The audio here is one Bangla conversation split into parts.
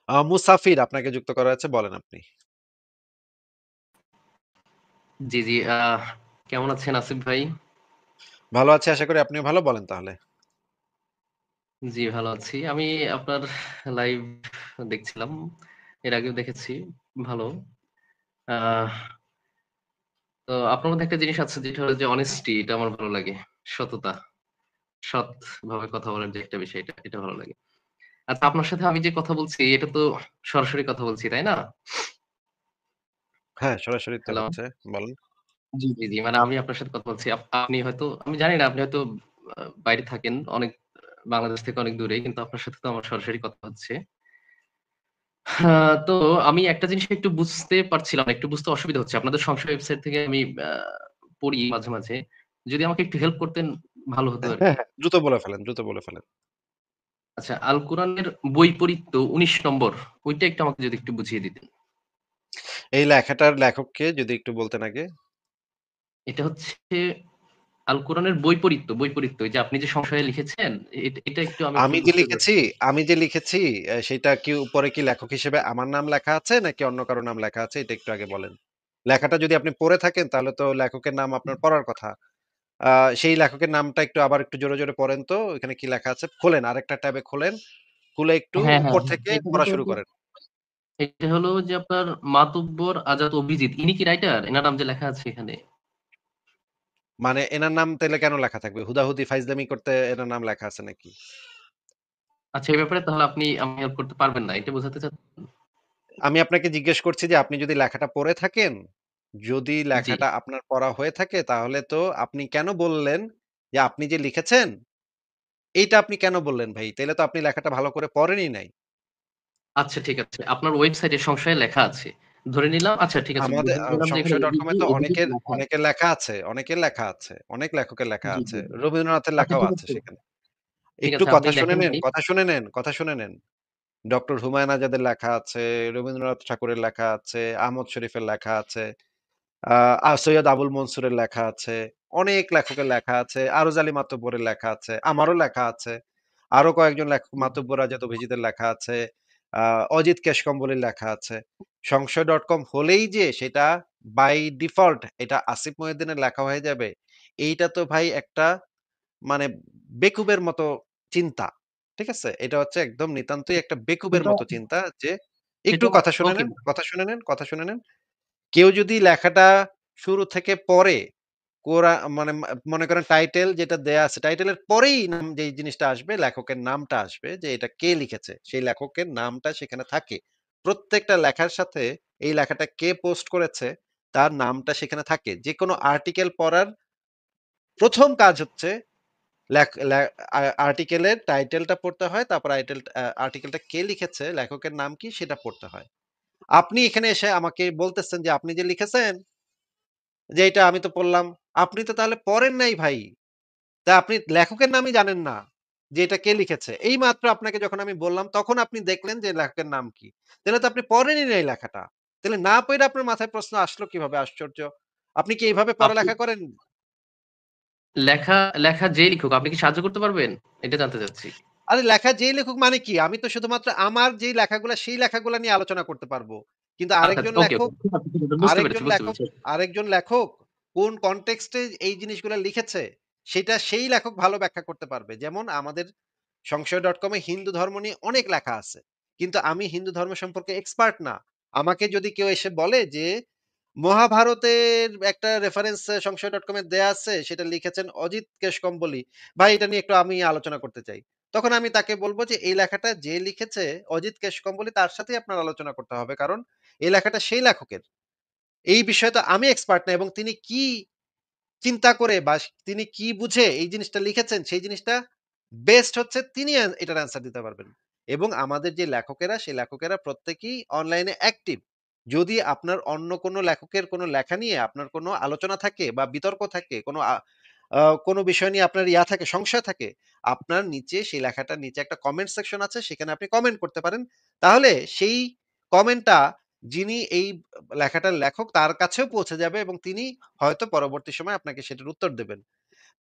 মুসাফির আপনাকে যুক্ত করা হয়েছে। বলেন আপনি। জি, জি। কেমন আছেন আসিফ ভাই? ভালো আছি আশা করি আপনিও ভালো। বলেন তাহলে। জি, ভালো আছি। আমি আপনার লাইভ দেখছিলাম। এর আগেও দেখেছি। ভালো। আহ তো আপনার মধ্যে একটা জিনিস আছে যেটা হলো যে অনেস্টি, এটা আমার ভালো লাগে। সততা। সৎভাবে কথা বলার যে একটা বিষয়, এটা ভালো লাগে। আচ্ছা, আপনার সাথে আমি যে কথা বলছি এটা তো সরাসরি কথা বলছি, তাই না? হ্যাঁ, সরাসরি তো হ্যালো? হচ্ছে। বলেন। জি, জি, জি। মানে আমি আপনার সাথে কথা বলছি। আপনি হয়তো আমি জানি না আপনি হয়তো বাইরে থাকেন অনেক বাংলাদেশ থেকে অনেক দূরে। কিন্তু আপনার সাথে তো আমার সরাসরি কথা হচ্ছে। তো আমি একটা জিনিস একটু বুঝতে পারছিলাম না, একটু বুঝতে অসুবিধা হচ্ছে। আপনাদের সংশয় ওয়েবসাইট থেকে আমি পড়ি মাঝে, মাঝে। যদি আমাকে একটু হেল্প করতেন ভালো হতো হ্যাঁ, আরকি। হ্যাঁ। দ্রুত বলে ফেলেন, দ্রুত বলে ফেলেন। আচ্ছা, আল কোরআনের বৈপরীত্য ১৯ নম্বর, ওইটা একটু আমাকে যদি একটু বুঝিয়ে দিতেন। এই লেখাটার লেখককে যদি একটু বলতেন আগে? এটা হচ্ছে আল কোরআনের বৈপরীত্য। এই যে আপনি যে সংশয়ে লিখেছেন, এটা একটু আমি আমি ঠিক যে বুঝতে লিখেছি চাচ্ছি। আমি যে লিখেছি সেটা কি উপরে কি লেখক হিসেবে আমার নাম লেখা আছে নাকি অন্য কারো নাম লেখা আছে এটা একটু আগে বলেন। লেখাটা যদি আপনি পড়ে থাকেন তাহলে তো লেখকের নাম আপনার পড়ার কথা। আ সেই লেখকের নামটা একটু আবার একটু জোরে, জোরে পড়েন তো। ওখানে কি লেখা আছে? খোলেন, আরেকটা ট্যাবে খোলেন। খুলে একটু হ্যাঁ, হ্যাঁ, উপর হ্যাঁ। থেকে এটা পড়া হলো শুরু যে করেন। এটা হলো যে আপনার মাতব্বর আজাদ অভিজিৎ। ইনি কি রাইটার? এনার নাম যে লেখা আছে এখানে। মানে এনার নাম তাইলে কেন লেখা থাকবে? হুদাহুদি ফাইজলামি করতে এনার নাম লেখা আছে নাকি? আচ্ছা, এই ব্যাপারে তাহলে আপনি আমাকে হেল্প করতে পারবেন না। এটা বোঝাতে চাচ্ছেন? আমি আপনাকে জিজ্ঞেস করছি যে আপনি যদি লেখাটা পড়ে থাকেন, যদি জি। লেখাটা আপনার পড়া হয়ে থাকে তাহলে তো আপনি কেন বললেন যে আপনি যে লিখেছেন, এইটা আপনি কেন বললেন ভাই? তাইলে তো আপনি লেখাটা ভালো করে পড়েনই নাই। আচ্ছা, ঠিক আছে। আপনার ওয়েবসাইটে সংশয়ে লেখা আছে। ধরে নিলাম, আচ্ছা ঠিক আছে। আমাদের ধরে নিলাম যে এখানে সংশয়.com এ তো অভিজিৎ লেখা আছে। অনেকের লেখা আছে, অনেকের লেখা আছে। অনেক লেখকের লেখা জি, জি, আছে। জি। রবীন্দ্রনাথের আচ্ছা, লেখাও ঠিক আছে আছে। সেখানে। ঠিক একটু আছে, আপনি কথা শুনে লেখেন নেন, নাই। কথা শুনে নেন, কথা শুনে নেন। ডক্টর হুমায়ুন আজাদের লেখা আছে, রবীন্দ্রনাথ ঠাকুরের লেখা আছে, আহমদ শরীফের লেখা আছে। আ সৈয়দ আবুল মনসুরের লেখা আছে। অনেক লেখকের লেখা আছে। আরজ আলী মাতুব্বরের লেখা আছে। আমারও লেখা আছে। আরো কয়েকজন লেখক মাতুব্বর, আজাদ অভিজিতের লেখা আছে। আ অজিত কেশকম্বলীর লেখা আছে। সংশয়.com হলেই যে সেটা বাই ডিফল্ট এটা আসিফ মহিউদ্দিনের লেখা হয়ে যাবে, এইটা তো ভাই একটা মানে বেকুবের মতো চিন্তা। ঠিক আছে? এটা হচ্ছে একদম নিতান্তই একটা বেকুবের সেটা মতো চিন্তা যে একটু সেটা কথা শুনে ওকে। নেন, কথা শুনে নেন, কথা শুনে নেন। কেউ যদি লেখাটা শুরু থেকে পড়ে, মানে মনে করেন টাইটেল যেটা দেয়া আছে, টাইটেলের পরেই নাম যেই জিনিসটা আসবে, লেখকের নামটা আসবে যে এটা কে লিখেছে। সেই লেখকের নামটা সেখানে থাকে। প্রত্যেকটা লেখার সাথে এই লেখাটা কে পোস্ট করেছে, তার নামটা সেখানে থাকে। যেকোনো আর্টিকেল পড়ার ১ম কাজ হচ্ছে লেখ লে আ আর্টিকেলের টাইটেলটা পড়তে হয়। তারপর আর্টিকেলটা কে লিখেছে, লেখকের নাম কি সেটা পড়তে হয়। আপনি এখানে এসে আমাকে বলতেছেন যে আপনি যে লিখেছেন যে এটা আমি তো পড়লাম। আপনি তো তাহলে পড়েন নাই ভাই। তা আপনি লেখকের নামই জানেন না যে এটা কে লিখেছে। এইমাত্র আপনাকে যখন আমি বললাম তখন আপনি দেখলেন যে লেখকের নাম কি। তাহলে তো আপনি পড়েনই নাই লেখাটা। তাহলে না পইড়া আপনার মাথায় প্রশ্ন আসলো কিভাবে আশ্চর্য। আপনি কি এইভাবে আপনি পড়ালেখা করেন? লেখা লেখা যে লিখুক, আপনি কি সাহায্য করতে পারবেন? এটা জানতে চাচ্ছি। আরে লেখা যেই লেখুক মানে কি? আমি তো শুধুমাত্র আমার যেই লেখাগুলা সেই লেখাগুলা নিয়ে আলোচনা করতে পারবো। কিন্তু আচ্ছা, ওকে, ওকে। ঠিক আছে, ঠিক আছে। বুঝতে পেরেছি, আরেকজন বুঝতে লেখক পেরেছি। আরেকজন লেখক কোন কনটেক্সট এ এই জিনিসগুলা লিখেছে, সেটা সেই লেখক ভালো ব্যাখ্যা করতে পারবে। যেমন আমাদের সংশয়.com এ হিন্দু ধর্ম নিয়ে অনেক লেখা আছে। কিন্তু আমি হিন্দু ধর্ম সম্পর্কে এক্সপার্ট না। আমাকে যদি কেউ এসে বলে যে, মহাভারতের একটা রেফারেন্স সংশয়.com এ দেয়া আছে, সেটা লিখেছেন অজিত কেশকম্বলী। ভাই এটা নিয়ে একটু আমি আলোচনা করতে চাই। তখন আমি তাকে বলব যে, এই লেখাটা যে লিখেছে অজিত কেশকম্বলী তার সাথেই আপনার আলোচনা করতে হবে। কারণ এই লেখাটা সেই লেখকের। এই বিষয়ে তো আমি এক্সপার্ট না এবং তিনি কি চিন্তা করে বা তিনি কি বুঝে এই জিনিসটা লিখেছেন সেই জিনিসটা বেস্ট হচ্ছে তিনি এটার অ্যান্সার দিতে পারবেন। এবং আমাদের যে লেখকেরা সেই লেখকেরা প্রত্যেকেই অনলাইনে অ্যাক্টিভ। যদি আপনার অন্য কোনো লেখকের কোনো লেখা নিয়ে আপনার কোনো আলোচনা থাকে বা বিতর্ক থাকে, কোনো কোনো বিষয় নিয়ে আপনার থাকে, সংশয় থাকে, আপনার নিচে সেই লেখাটার নিচে একটা কমেন্ট সেকশন আছে সেখানে আপনি কমেন্ট করতে পারেন। তাহলে সেই কমেন্টটা যিনি এই লেখাটার লেখক তার কাছেও পৌঁছে যাবে এবং তিনি হয়তো পরবর্তী সময়ে আপনাকে সেটার উত্তর দেবেন।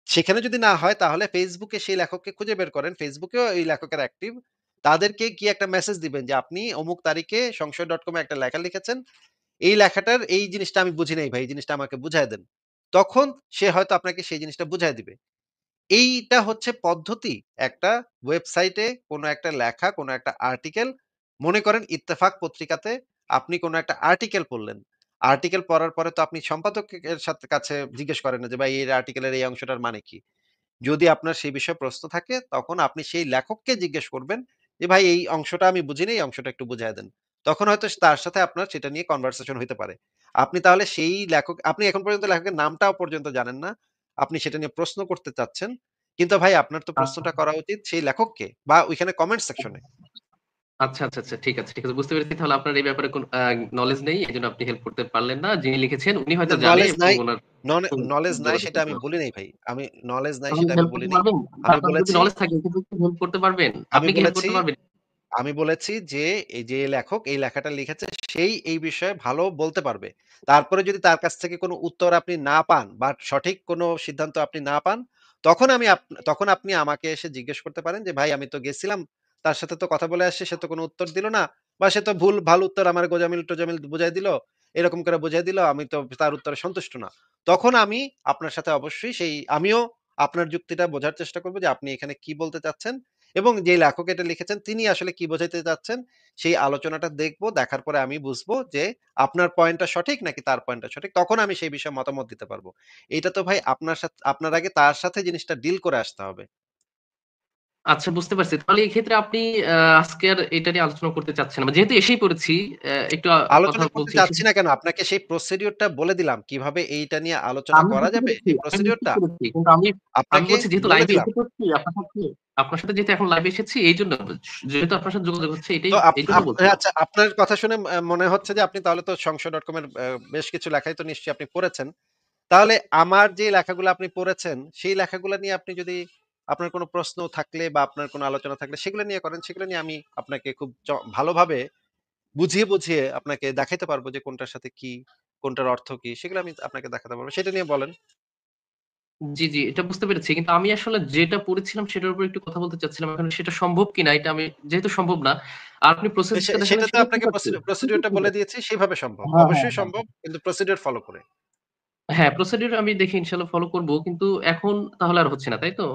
সেখানে যদি না হয় তাহলে Facebook এ সেই লেখককে খুঁজে বের করেন। Facebook এও এই লেখকের অ্যাক্টিভ। তাদেরকে গিয়ে একটা মেসেজ দিবেন যে, "আপনি অমুক তারিখে সংশয়.com এ একটা লেখা লিখেছেন। এই লেখাটার এই জিনিসটা আমি বুঝি নাই ভাই। এই জিনিসটা আমাকে বুঝায় দেন।" তখন সে হয়তো আপনাকে সেই জিনিসটা বুঝায় দিবে। এইটা হচ্ছে পদ্ধতি একটা ওয়েবসাইটে কোনো একটা লেখা, কোনো একটা আর্টিকেল মনে করেন ইত্তেফাক পত্রিকাতে আপনি কোনো একটা আর্টিকেল পড়লেন। আর্টিকেল পড়ার পরে তো আপনি সম্পাদকের কাছে জিজ্ঞেস করেন না যে, "ভাই এই আর্টিকেলের এই অংশটার মানে কি?" যদি আপনার সেই বিষয়ে প্রশ্ন থাকে তখন আপনি সেই লেখককে জিজ্ঞেস করবেন যে, "ভাই এই অংশটা আমি বুঝিনি, এই অংশটা একটু বুঝায় দেন।" তখন হয়তো তার সাথে আপনার সেটা নিয়ে কনভারসেশন হইতে পারে। আপনি তাহলে সেই লেখক আপনি এখন পর্যন্ত লেখকের নামটাও পর্যন্ত জানেন না। আপনি সেটা নিয়ে প্রশ্ন করতে চাচ্ছেন। কিন্তু ভাই আপনার তো আচ্ছা, প্রশ্নটা করা উচিত সেই লেখককে বা ওইখানে কমেন্ট সেকশনে। আচ্ছা, আচ্ছা, আচ্ছা। ঠিক আছে, ঠিক আছে। বুঝতে পেরেছি। তাহলে আপনার এই ব্যাপারে কোন নলেজ নেই। এজন্য আপনি হেল্প করতে পারলেন না। যিনি লিখেছেন উনি না হয়তো জানে নলেজ এবং নাই, উনার নলেজ নাই যোগাযোগ সেটা করতে আমি হবে। বলি নাই ভাই। আমি নলেজ নাই তাহলে সেটা আমি হেল্প বলি করতে নাই। পারবেন? আমি আপনার যদি বলেছি নলেজ থাকে এক্ষেত্রে কি হেল্প করতে পারবেন? আমি আপনি কি হেল্প বলেছি করতে পারবেন? আমি বলেছি যে, এই যে লেখক এই লেখাটা লিখেছে সেই এই বিষয়ে ভালো বলতে পারবে। তারপরে যদি তার কাছ থেকে কোনো উত্তর আপনি না পান বা সঠিক কোনো সিদ্ধান্ত আপনি না পান, তখন আমি তখন আপনি আমাকে এসে জিজ্ঞেস করতে পারেন যে, "ভাই আমি তো গেছিলাম, তার সাথে তো কথা বলে আসছি, সে তো কোনো উত্তর দিল না বা সে তো ভুল-ভাল উত্তর আমার গোজামিল-টোজামিল বুঝায় দিল। এরকম করে বুঝায় দিল, আমি তো তার উত্তরে সন্তুষ্ট না।" তখন আমি আপনার সাথে অবশ্যই আমিও আপনার যুক্তিটা বোঝার চেষ্টা করব যে আপনি এখানে কি বলতে চাচ্ছেন এবং যে লেখক এটা লিখেছেন তিনি আসলে কি বোঝাইতে চাচ্ছেন সেই আলোচনাটা দেখব। দেখার পরে আমি বুঝবো যে আপনার পয়েন্টটা সঠিক নাকি তার পয়েন্টটা সঠিক। তখন আমি সেই বিষয়ে মতামত দিতে পারব। এইটা তো ভাই আপনার আগে তার সাথে জিনিসটা ডিল করে আসতে হবে। আচ্ছা, বুঝতে পারছি। তাহলে এই ক্ষেত্রে আপনি আ আজকে আর এটা নিয়ে আলোচনা করতে চাচ্ছেন না। যেহেতু এসেই পড়েছি, একটু কথা আলোচনা করতে বলছি চাচ্ছি না কেন? আপনাকে সেই প্রসিডিউর টা বলে দিলাম। কিভাবে এইটা নিয়ে আলোচনা আমি করা বুঝতে যাবে পেরেছি, এই আমি প্রসিডিউর নিশ্চিত টা করেছি। কিন্তু আমি আপনাকে বলছি যেহেতু বলে লাইভে দিলাম। এসে পড়ছি আপনার সাথে যেহেতু এখন লাইভে এসেছি এইজন্য যেহেতু আপনার সাথে যোগাযোগ হচ্ছে তো এইজন্য বলছিলাম। আচ্ছা আপনার কথা শুনে মনে হচ্ছে যে আপনি তাহলে তো সংশয়.com এর বেশ কিছু লেখাই তো নিশ্চয়ই আপনি পড়েছেন। তাহলে আমার যে লেখাগুলো আপনি পড়েছেন, সেই লেখাগুলা নিয়ে আপনি যদি আপনার কোনো প্রশ্ন থাকলে বা আপনার কোনো আলোচনা থাকলে সেগুলো নিয়ে করেন। সেগুলো নিয়ে আমি আপনাকে খুব ভালোভাবে বুঝিয়ে আপনাকে দেখাইতে পারবো যে কোনটার সাথে কি, কোনটার অর্থ কি, সেগুলো আমি আপনাকে দেখাতে পারবো। সেটা নিয়ে বলেন। জি, জি, এটা বুঝতে পেরেছি। কিন্তু আমি আসলে যেটা পড়েছিলাম সেটার উপর একটু কথা বলতে চাচ্ছিলাম। এখন সেটা সম্ভব কিনা এটা আমি যেহেতু সম্ভব না। আর আপনি প্রসেস টা দেখালেন সেটা তো সেটা ঠিক আপনাকে আছে। প্রসিডিউর টা বলে দিয়েছি সেভাবে সম্ভব। হ্যাঁ, হ্যাঁ, অবশ্যই হ্যাঁ। সম্ভব কিন্তু প্রসিডিউর ফলো করে। হ্যাঁ, প্রসিডিউর আমি দেখি ইনশাআল্লাহ ফলো করব। কিন্তু এখন তাহলে আর হচ্ছে না, তাই তো?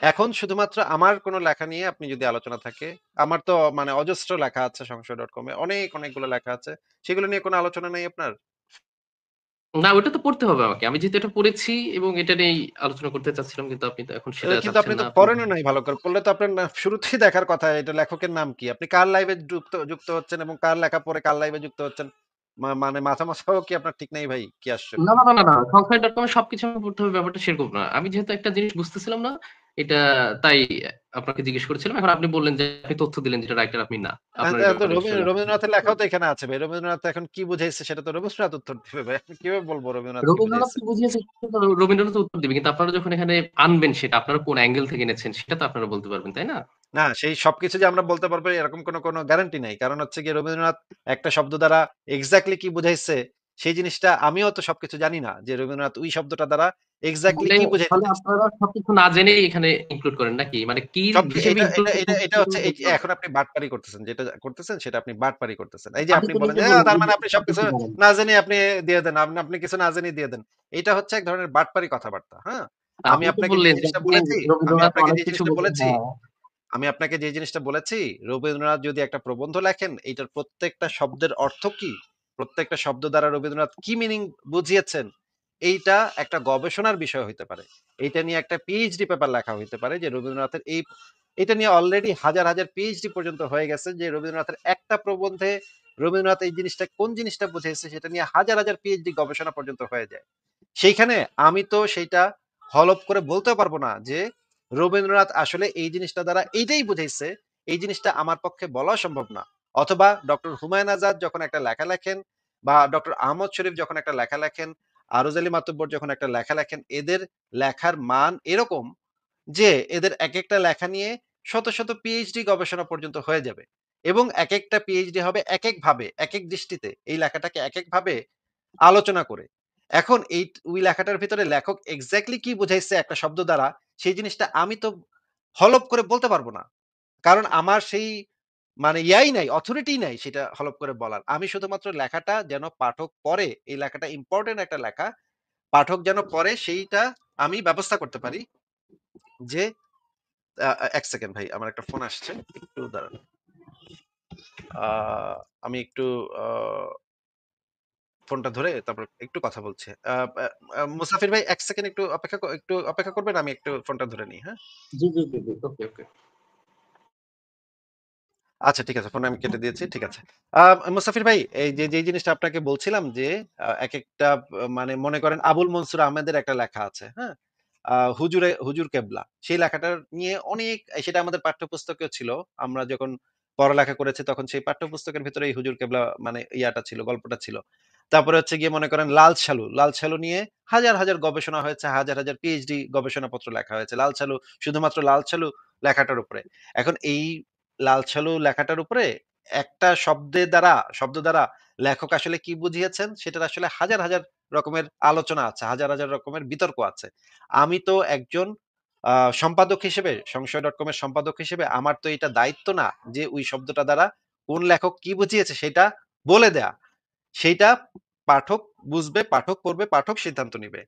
এখন শুধুমাত্র আমার কোনো লেখা নিয়ে আপনি যদি আলোচনা থাকে, আমার তো মানে অজস্র লেখা আছে সংশয়.com এ। অনেকগুলো লেখা আছে। সেগুলো নিয়ে কোনো আলোচনা নাই আপনার? না, ওটা তো পড়তে হবে আমাকে। আমি যেহেতু এটা পড়েছি এবং এটা নিয়েই আলোচনা করতে চাচ্ছিলাম কিন্তু আপনি তো এখন সেটা কিন্তু চাচ্ছেন আপনি না। তো আপনি পড়েনও নাই ভালো করে। পড়লে তো আপনার শুরুতেই দেখার কথা এটা লেখকের নাম কি? আপনি কার লাইভে যুক্ত হচ্ছেন এবং কার লেখা পড়ে কার লাইভে যুক্ত হচ্ছেন। মানে মাথা-মোথাও কি আপনার ঠিক নাই ভাই? কি আশ্চর্য! না। সংখ্যায়.com এ সবকিছু আমার পড়তে হবে ব্যাপারটা সেরকম না। আমি যেহেতু একটা জিনিস বুঝতেছিলাম না, এটা তাই আপনাকে জিজ্ঞেস করেছিলাম। এখন আপনি বললেন যে আপনি তথ্য দিলেন যেটা রাইটার আপনি না। আপনার এই তো ব্যাপারে আসলে রবীন্দ্রনাথের লেখাও তো এখানে আছে ভাই। রবীন্দ্রনাথ এখন কি বুঝাইছে সেটা তো রবীন্দ্রনাথ উত্তর দিবে ভাই। আমি কিভাবে বলব রবীন্দ্রনাথ কি রবীন্দ্রনাথ বুঝাইছে? কি বুঝিয়েছে সেটা তো রবীন্দ্রনাথ উত্তর দিবে। কিন্তু আপনারা যখন এখানে আনবেন সেটা আপনারা কোন অ্যাঙ্গেল থেকে এনেছেন সেটা তো আপনারা বলতে পারবেন, তাই না? না, সেই সবকিছু যে আমরা বলতে পারবো এরকম কোনো গ্যারান্টি নাই। কারণ হচ্ছে গিয়ে রবীন্দ্রনাথ একটা শব্দ দ্বারা এক্সাক্টলি কি বুঝাইছে সেই জিনিসটা আমিও তো সবকিছু জানি না। যে রবীন্দ্রনাথ ওই শব্দটা দ্বারা এক্সাক্টলি তাহলে কি বুঝাইতে তাহলে চাইছে। আপনারা সবকিছু না জেনেই এখানে ইনক্লুড করেন নাকি? মানে কি সবকি হিসেবে এটা ইনক্লুড এটা এটা করছেন এটা সেটা হচ্ছে আমি এই বলতে যে পারব এখন না। আপনি বাটপারি করতেছেন। যেটা করতেছেন সেটা আপনি বাটপারি করতেছেন। এই যে আপনি আপনি তো বলেন নিজে যে, বললেন তার যে মানে আপনি সবকিছু সবকিছু জানেন। না জেনে আপনি দিয়ে দেন। আপনি কিছু না জেনেই দিয়ে দেন।" এটা হচ্ছে এক ধরনের বাটপারি কথাবার্তা। হ্যাঁ? আমি আপনি তো আপনাকে যে বললেন যে জিনিসটা আপনি বলেছি আমি রবীন্দ্রনাথ আপনাকে অনেক যে কিছু জিনিসটা বোঝেন। বলেছি হ্যাঁ। আমি আপনাকে যে জিনিসটা বলেছি, রবীন্দ্রনাথ যদি একটা প্রবন্ধ লেখেন, এইটার প্রত্যেকটা শব্দের অর্থ কি? প্রত্যেকটা শব্দ দ্বারা রবীন্দ্রনাথ কি মিনিং বুঝিয়েছেন? এইটা একটা গবেষণার বিষয় হইতে পারে। এইটা নিয়ে একটা পিএইচডি পেপার লেখা হইতে পারে যে রবীন্দ্রনাথের এটা নিয়ে অলরেডি হাজার পিএইচডি পর্যন্ত হয়ে গেছে যে রবীন্দ্রনাথের একটা প্রবন্ধে রবীন্দ্রনাথ এই জিনিসটা কোন জিনিসটা বুঝাইছে সেটা নিয়ে হাজার পিএইচডি গবেষণা পর্যন্ত হয়ে যায়। সেইখানে আমি তো সেইটা হলফ করে বলতেও পারবো না যে রবীন্দ্রনাথ আসলে এই জিনিসটা দ্বারা এইটাই বুঝাইছে, এই জিনিসটা আমার পক্ষে বলা সম্ভব না। অথবা ডক্টর হুমায়ুন আজাদ যখন একটা লেখা লেখেন বা ডক্টর আহমদ শরীফ যখন একটা লেখা লেখেন, আরজ আলী মাতুব্বর যখন একটা লেখা লেখেন, এদের লেখার মান এরকম যে এদের একেকটা লেখা নিয়ে শত পিএইচডি গবেষণা পর্যন্ত হয়ে যাবে। এবং একেকটা পিএইচডি হবে একেকভাবে, একেক দৃষ্টিতে এই লেখাটাকে একেকভাবে আলোচনা করে। এখন ওই লেখাটার ভিতরে লেখক এক্সাক্টলি কি বুঝাইছে একটা শব্দ দ্বারা, সেই জিনিসটা আমি তো হলফ করে বলতে পারব না। কারণ আমার সেই মানে ইয়াই নাই, অথরিটিই নাই সেটা হলফ করে বলার। আমি শুধুমাত্র লেখাটা যেন পাঠক পড়ে, এই লেখাটা ইম্পোর্টেন্ট একটা লেখা। পাঠক যেন পড়ে সেইটা আমি ব্যবস্থা করতে পারি যে ১ সেকেন্ড ভাই আমার একটা ফোন আসছে। একটু দাঁড়ান। আ আমি একটু আ ফোনটা ধরে তারপর একটু কথা বলছি। আ আ আ মুসাফির ভাই ১ সেকেন্ড একটু অপেক্ষা করবেন? আমি একটু ফোনটা ধরে নিই, হ্যাঁ? জি, জি, জি, জি। ওকে, ওকে। আচ্ছা ঠিক আছে। ফোন আমি কেটে দিয়েছি। ঠিক আছে। মুস্তাফির ভাই এই যে যেই জিনিসটা আপনাকে বলছিলাম যে একেকটা মানে মনে করেন আবুল মনসুর আহমেদের একটা লেখা আছে, হ্যাঁ? হুজুর কেবলা। সেই লেখাটা নিয়ে অনেক সেটা আমাদের পাঠ্যপুস্তকেও ছিল। আমরা যখন পড়ালেখা করেছি তখন সেই পাঠ্যপুস্তকের ভেতরে এই হুজুর কেবলা মানে ইয়াটা ছিল, গল্পটা ছিল। তারপরে হচ্ছে গিয়ে মনে করেন লাল সালু। লাল সালু নিয়ে হাজার, হাজার গবেষণা হয়েছে, হাজার, হাজার পিএইচডি গবেষণাপত্র লেখা হয়েছে। লাল সালু শুধুমাত্র লাল সালু লেখাটার উপরে। এখন এই লাল সালু লেখাটার উপরে একটা শব্দ দ্বারা লেখক আসলে কি বুঝিয়েছেন সেটার আসলে হাজার, হাজার রকমের আলোচনা আছে, হাজার, হাজার রকমের বিতর্ক আছে। আমি তো একজন সম্পাদক হিসেবে সংশয়.com এর সম্পাদক হিসেবে আমার তো এটা দায়িত্ব না যে ওই শব্দটা দ্বারা কোন লেখক কি বুঝিয়েছে সেটা বলে দেয়া। সেইটা পাঠক বুঝবে, পাঠক পড়বে, পাঠক সিদ্ধান্ত নিবে।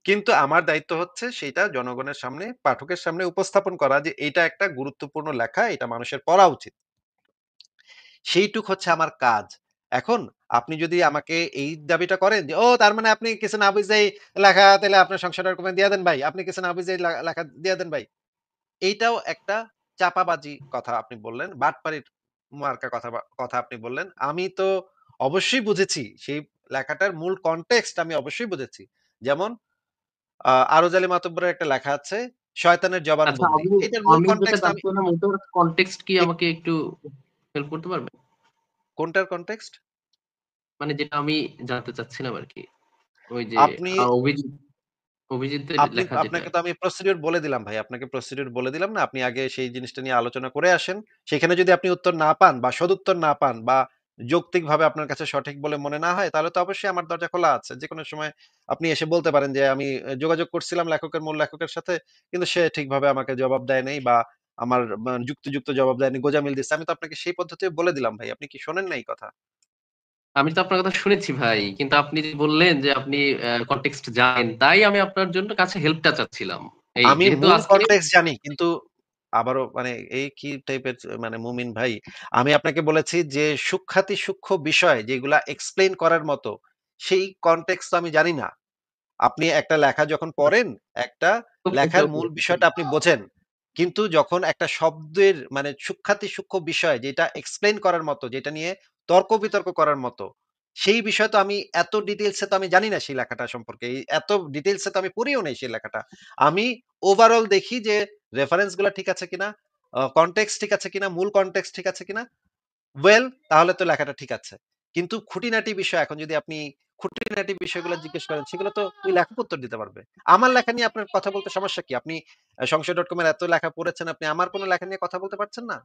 কিন্তু আমার দায়িত্ব হচ্ছে সেইটা জনগণের সামনে, পাঠকের সামনে উপস্থাপন করা যে এটা একটা গুরুত্বপূর্ণ লেখা, এটা মানুষের পড়া উচিত। সেইটুক হচ্ছে আমার কাজ। এখন আপনি যদি আমাকে এই দাবিটা করেন যে, "ও তার মানে আপনি কিছু না বুঝেই লেখা তাইলে আপনার সংসারের কমে দিয়া দেন ভাই। আপনি কিছু না বুঝেই লেখা দিয়া দেন ভাই।" এইটাও একটা চাপাবাজি কথা আপনি বললেন। বাটপাড়ির মার্কা কথা আপনি বললেন। আমি তো অবশ্যই বুঝেছি। সেই লেখাটার মূল কনটেক্সট আমি অবশ্যই বুঝেছি। যেমন আরজ আলী মাতব্বরের একটা লেখা আছে, 'শয়তানের আচ্ছা, জবানবন্দি।' আমি এটার মূল আমি যেটা কনটেক্সট আমি জানছিলাম ওটার কনটেক্সট কি এক আমাকে একটু হেল্প করতে পারবেন? কোনটার কনটেক্সট? মানে যেটা আমি জানতে চাচ্ছিলাম আরকি। ওই যে আপনি অভিজিতের লেখা যেটা। আপনাকে তো আমি প্রসিডিউর বলে দিলাম ভাই। আপনাকে প্রসিডিউর বলে দিলাম না? আপনি আগে সেই জিনিসটা নিয়ে আলোচনা করে আসেন। সেখানে যদি আপনি উত্তর না পান বা সদুত্তর না পান বা যৌক্তিকভাবে আপনার কাছে সঠিক বলে মনে না হয়, তাহলে তো অবশ্যই আমার দরজা খোলা আছে। যেকোনো সময় আপনি এসে বলতে পারেন যে, "আমি যোগাযোগ করছিলাম মূল লেখকের সাথে। কিন্তু সে ঠিকভাবে আমাকে জবাব দেয় নাই বা আমার যুক্তিযুক্ত জবাব দেয়নি, গোঁজামিল দিচ্ছে।" আমি তো আপনাকে সেই পদ্ধতিও বলে দিলাম ভাই। আপনি কি শোনেন নাই কথা? আমি তো আপনার কথা শুনেছি ভাই। কিন্তু আপনি যে বললেন যে আপনি কনটেক্সট জানেন, তাই আমি আপনার জন্য কাছে হেল্পটা চাচ্ছিলাম। এই আমি যেহেতু মূল আজকে কনটেক্সট জানি। কিন্তু আবারও মানে এই কি টাইপের মানে মুমিন ভাই, আমি আপনাকে বলেছি যে সূক্ষ্ম বিষয় যেগুলা এক্সপ্লেইন করার মতো, সেই কনটেক্সট তো আমি জানি না। আপনি একটা লেখা যখন পড়েন, একটা ওকে, ওকে, লেখার ওকে। মূল বিষয়টা আপনি বোঝেন। কিন্তু যখন একটা শব্দের মানে সূক্ষ্ম বিষয় যেটা এক্সপ্লেইন করার মতো, যেটা নিয়ে তর্ক-বিতর্ক করার মতো, সেই বিষয় তো আমি এত ডিটেইলস এ তো আমি জানি না সেই লেখাটা সম্পর্কে। এত ডিটেইলস এ তো আমি পড়িও নাই সেই লেখাটা। আমি ওভারঅল দেখি যে রেফারেন্স গুলা ঠিক আছে কিনা, কনটেক্সট ঠিক আছে কিনা, মূল কনটেক্সট ঠিক আছে কিনা। ওয়েল তাহলে তো লেখাটা ঠিক আছে। কিন্তু খুঁটিনাটি বিষয় এখন যদি আপনি খুঁটিনাটি বিষয়গুলো জিজ্ঞেস করেন সেগুলো তো ওই লেখক উত্তর দিতে পারবে। আমার লেখা নিয়ে আপনার কথা বলতে সমস্যা কি? আপনি সংশয়.com এর এত লেখা পড়েছেন, আপনি আমার কোন লেখা নিয়ে কথা বলতে পারছেন না?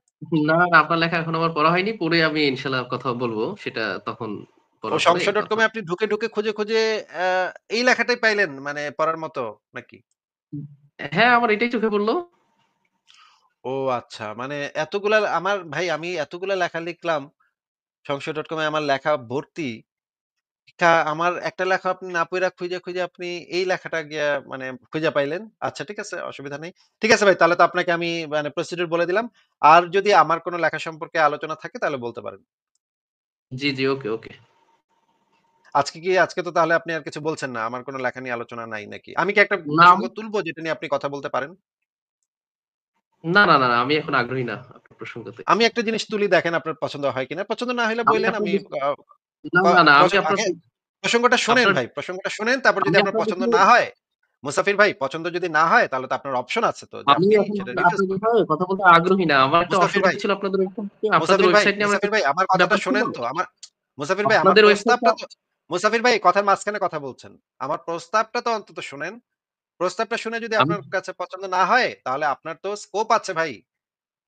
না, না আপনার লেখা এখন আমার পড়া হয়নি। পড়ে আমি ইনশাআল্লাহ কথা বলব। সেটা তখন ও পড়ার পরে সংশয়.com কথা এ আপনি ঢুকে খুঁজে আ এই লেখাটাই পাইলেন মানে পড়ার মতো নাকি? হ্যাঁ, আমার এটাই চোখে পড়ল। ও আচ্ছা। মানে এতগুলা আমার ভাই আমি এতগুলা লেখা লিখলাম সংশয়.com এ আমার লেখা ভর্তি। আমার একটা লেখা আপনি না পইড়া খুঁজে আপনি এই লেখাটা গিয়া মানে খুঁজে পাইলেন। আচ্ছা ঠিক আছে, অসুবিধা নেই। ঠিক আছে ভাই, তাহলে তো আপনাকে আমি মানে প্রসিডিউর বলে দিলাম। আর যদি আমার কোন লেখা সম্পর্কে আলোচনা থাকে তাহলে বলতে পারেন। জি, জি। ওকে, ওকে। আজকে তো তাহলে আপনি আর কিছু বলছেন না। আমার কোন লেখা নিয়ে আলোচনা নাই নাকি? আমি কি একটা না, প্রসঙ্গ আমি তুলবো যেটা নিয়ে আপনি কথা বলতে পারেন? না, না, না, না, আমি এখন আগ্রহী না আপনার প্রসঙ্গতে। আমি একটা জিনিস তুলি দেখেন আপনার পছন্দ হয় কিনা। পছন্দ না হইলে আমি বইলেন আপনার আমি আ না, ক না, না, প্রস আমি আপনার আগে প্রসঙ্গটা শোনেন আপনার ভাই। প্রসঙ্গটা শোনেন তারপর যদি আমি আপনার আপনার পছন্দ বিষয়ে না হয়, মুসাফির ভাই পছন্দ যদি না হয় তাহলে তো আপনার অপশন আছে তো যে আমি আপনি এখন সেটা রিফিউজ আপনার করবেন। বিষয়ে কথা বলতে আগ্রহী না। আমার একটা মুসাফির অসুবিধা ভাই, ছিল আপনাদের ওয়েবসাইট নিয়ে আমার একটা মুসাফির ভাই আমার কথাটা ব্যাপার ছিল। শোনেন তো। মুসাফির ভাই আমার আপনাদের ওয়েবসাইটটা প্রস্তাবটা তো মুসাফির ভাই কথার মাঝখানে কথা বলছেন। আমার প্রস্তাবটা তো অন্তত শোনেন। প্রস্তাবটা শুনে যদি আমি আপনার কাছে পছন্দ না হয় তাহলে আপনার তো স্কোপ আছে ভাই।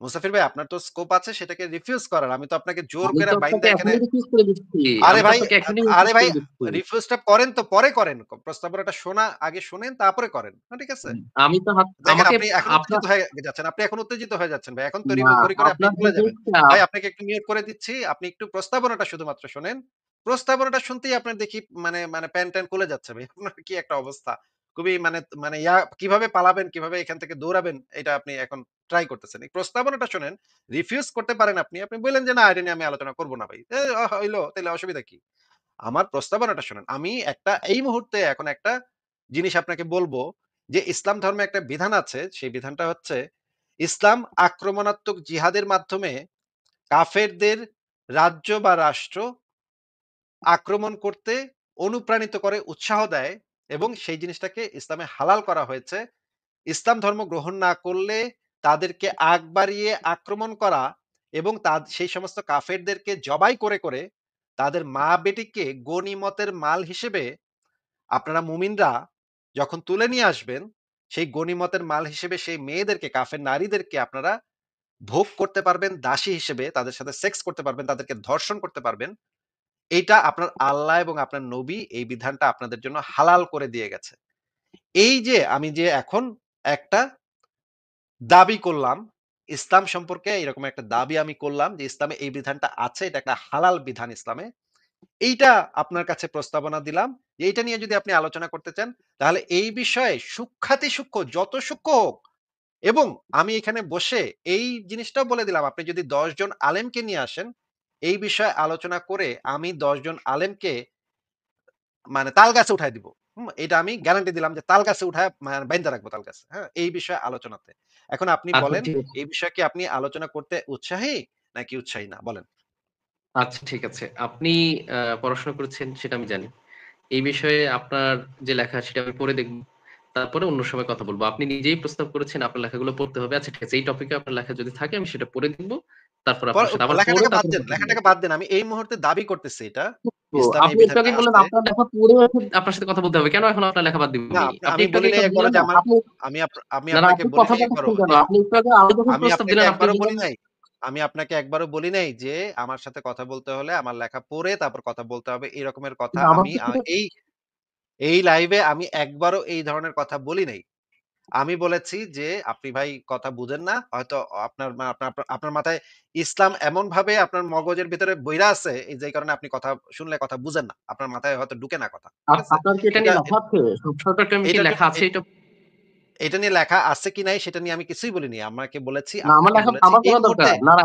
মুসাফির ভাই আপনার তো স্কোপ আছে সেটাকে রিফিউজ করার। আমি তো আপনাকে জোর আমি করে তো বাইন্দা আপনাকে এখানে এখনই রিফিউজ করে দিচ্ছি। আরে আমি তো ভাই আপনাকে এখনই আরে রিফিউজ ভাই করে দিচ্ছি। রিফিউজটা করেন তো পরে করেন। প্রস্তাবনাটা শোনা আগে শোনেন তারপরে করেন। ঠিক আছে? আমি তো দেখেন আমাকে আপনি এখন আপনার উত্তেজিত হয়ে যাচ্ছেন। আপনি এখন উত্তেজিত হয়ে যাচ্ছেন ভাই। এখন না তড়িঘড়ি করে আপনি আপনার চলে যাবেন। জিনিসটা ভাই আপনাকে একটু মিউট করে দিচ্ছি। আপনি একটু প্রস্তাবনাটা শুধুমাত্র শোনেন। প্রস্তাবনাটা শুনতেই আপনার দেখি মানে প্যান-ট্যান খুলে যাচ্ছে ভাই। আপনার কি একটা অবস্থা। খুবই মানে কিভাবে পালাবেন, কিভাবে এখান থেকে দৌড়াবেন এটা আপনি এখন ট্রাই করতেছেন। এই প্রস্তাবনাটা শোনেন। রিফিউজ করতে পারেন আপনি। আপনি বললেন যে, "না এটা নিয়ে আমি আলোচনা করব না ভাই।" হইলো তাইলে অসুবিধা কি? আমার প্রস্তাবনাটা শোনেন। আমি এই মুহূর্তে এখন একটা জিনিস আপনাকে বলব যে, ইসলাম ধর্মে একটা বিধান আছে। সেই বিধানটা হচ্ছে, ইসলাম আক্রমণাত্মক জিহাদের মাধ্যমে কাফেরদের রাজ্য বা রাষ্ট্র আক্রমণ করতে অনুপ্রাণিত করে, উৎসাহ দেয় এবং সেই জিনিসটাকে ইসলামে হালাল করা হয়েছে। ইসলাম ধর্ম গ্রহণ না করলে তাদেরকে আগ বাড়িয়ে আক্রমণ করা এবং সেই সমস্ত কাফেরদেরকে জবাই করে তাদের মা-বেটিকে গনিমতের মাল হিসেবে আপনারা মুমিনরা যখন তুলে নিয়ে আসবেন, সেই গনিমতের মাল হিসেবে সেই মেয়েদেরকে, কাফের নারীদেরকে আপনারা ভোগ করতে পারবেন দাসী হিসেবে, তাদের সাথে সেক্স করতে পারবেন, তাদেরকে ধর্ষণ করতে পারবেন। এইটা আপনার আল্লাহ এবং আপনার নবী এই বিধানটা আপনাদের জন্য হালাল করে দিয়ে গেছে। এই যে আমি যে এখন একটা দাবি করলাম, ইসলাম সম্পর্কে এরকম একটা দাবি আমি করলাম যে ইসলামে এই বিধানটা আছে, এটা একটা হালাল বিধান ইসলামে। এইটা আপনার কাছে প্রস্তাবনা দিলাম যে এইটা নিয়ে যদি আপনি আলোচনা করতে চান, তাহলে এই বিষয়ে সূক্ষ্মাতিসূক্ষ্ম যত সূক্ষ্ম হোক এবং আমি এখানে বসে এই জিনিসটাও বলে দিলাম, আপনি যদি ১০ জন আলেমকে নিয়ে আসেন, এই বিষয়ে আলোচনা করে আমি ১০ জন আলেমকে তাল গাছে উঠায় দিব। এটা আমি গ্যারান্টি দিলাম যে তাল গাছে উঠায় বাইন্ধা রাখবো তাল গাছে। হ্যাঁ? এই বিষয়ে আলোচনাতে। এখন আপনি আচ্ছা বলেন ঠিক আছে। এই বিষয়ে কি আপনি আলোচনা করতে উৎসাহী নাকি উৎসাহী না? বলেন। আচ্ছা ঠিক আছে। আপনি পড়াশোনা করেছেন সেটা আমি জানি। এই বিষয়ে আপনার যে লেখা সেটা আমি পড়ে দেখব। তারপরে অন্য সময় কথা বলব। আপনি নিজেই প্রস্তাব করেছেন আপনার লেখাগুলো পড়তে হবে। আচ্ছা ঠিক আছে। এই টপিকে আপনার লেখা যদি থাকে আমি সেটা পড়ে দেখব। তারপর আপনার সাথে আবার পড়ে লেখাটাকে বাদ তারপরে দেন, কথা বলব। লেখাটাকে বাদ দেন। আমি এই মুহূর্তে দাবি করতেছি এটা। তো ইসলামে এই আপনি একটু বিধানটা আগে বললেন আছে। আপনার লেখা পড়ে আপনার সাথে কথা বলতে হবে। কেন এখন আপনার লেখা বাদ দিব না আমি? আপনি আমি একটু আগে বলি এটা নাই একবারও বললেন যে না। আপনি আমি না, না আপনাকে আপনি বলি কথা নাই একবারও। বলতেছেন কেন? আপনি একটু আগে আমি যখন আমি প্রস্তাব আপনাকে দিলেন আপনি একবারও বলি বললেন নাই আমি আপনাকে একবারও বলি নাই যে আমার সাথে কথা বলতে হলে আমার লেখা পড়ে তারপর কথা বলতে হবে এই রকমের কথা না আমার আমি সাথে এই লাইভে আমি একবারও এই ধরনের কথা বলি নাই। আমি বলেছি যে, "আপনি ভাই কথা বুঝেন না। হয়তো আপনার মা আপনার আপনার আপনার মাথায় ইসলাম এমনভাবে আপনার মগজের ভিতরে বইরা আছে, যেই কারণে আপনি কথা শুনলে কথা বুঝেন না। আপনার মাথায় হয়তো ঢুকে না কথা।" ঠিক আছে? আপনার কি এটা এটা নিয়ে লেখা আছে? সংস্থাটার টাইমে কি এটার জন্য লেখা আছে এটা? এটা নিয়ে লেখা আছে কি নাই সেটা নিয়ে আমি কিছুই বলিনি। না আমার লেখা আমার এই পড়া মুহূর্তে দরকার। না, না